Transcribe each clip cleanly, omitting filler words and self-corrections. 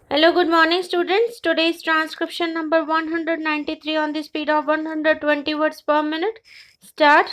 Hello, good morning students. Today's transcription number 193 on the speed of 120 words per minute. Start.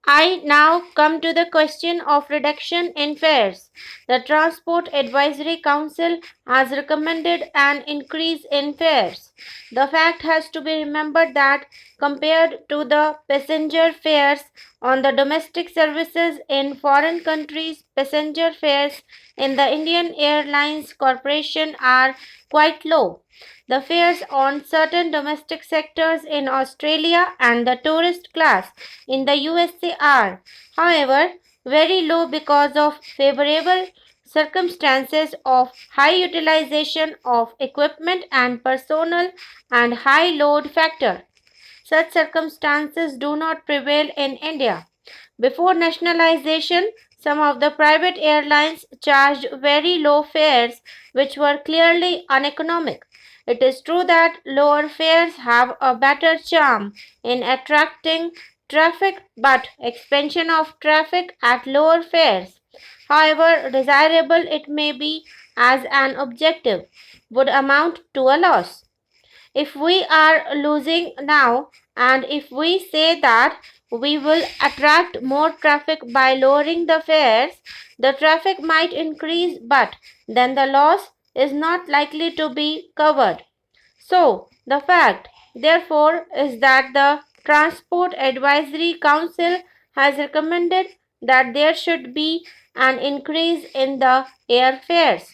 I now come to the question of reduction in fares. The Transport Advisory Council has recommended an increase in fares. The fact has to be remembered that compared to the passenger fares on the domestic services in foreign countries, passenger fares in the Indian Airlines Corporation are quite low. The fares on certain domestic sectors in Australia and the tourist class in the USA are, however, very low because of favorable circumstances of high utilization of equipment and personnel and high load factor. Such circumstances do not prevail in India. Before nationalization, some of the private airlines charged very low fares which were clearly uneconomic. It is true that lower fares have a better charm in attracting traffic, but expansion of traffic at lower fares, however desirable it may be as an objective, would amount to a loss. If we are losing now, and if we say that we will attract more traffic by lowering the fares, the traffic might increase, but then the loss is not likely to be covered. So, the fact, therefore, is that the Transport Advisory Council has recommended that there should be an increase in the airfares.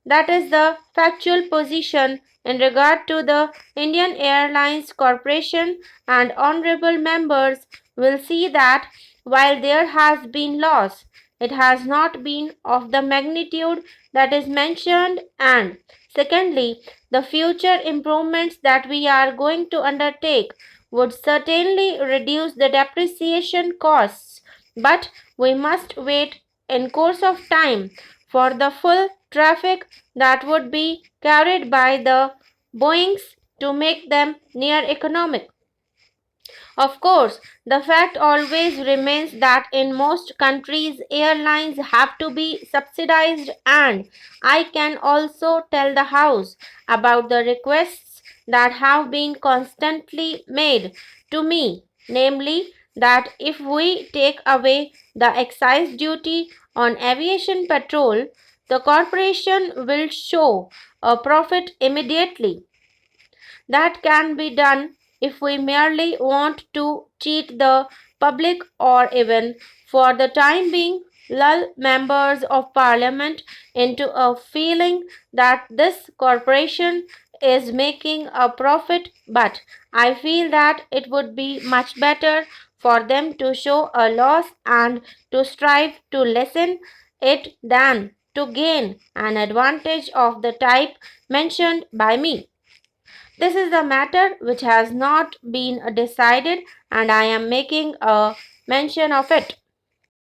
That is the factual position in regard to the Indian Airlines Corporation, and honorable members will see that while there has been loss, it has not been of the magnitude that is mentioned, and secondly, the future improvements that we are going to undertake would certainly reduce the depreciation costs, but we must wait in course of time for the full traffic that would be carried by the Boeings to make them near economic. Of course, the fact always remains that in most countries airlines have to be subsidized, and I can also tell the House about the requests that have been constantly made to me, namely that if we take away the excise duty on aviation petrol, the corporation will show a profit immediately. That can be done if we merely want to cheat the public, or even for the time being lull members of parliament into a feeling that this corporation is making a profit, but I feel that it would be much better for them to show a loss and to strive to lessen it than to gain an advantage of the type mentioned by me. This is the matter which has not been decided, and I am making a mention of it.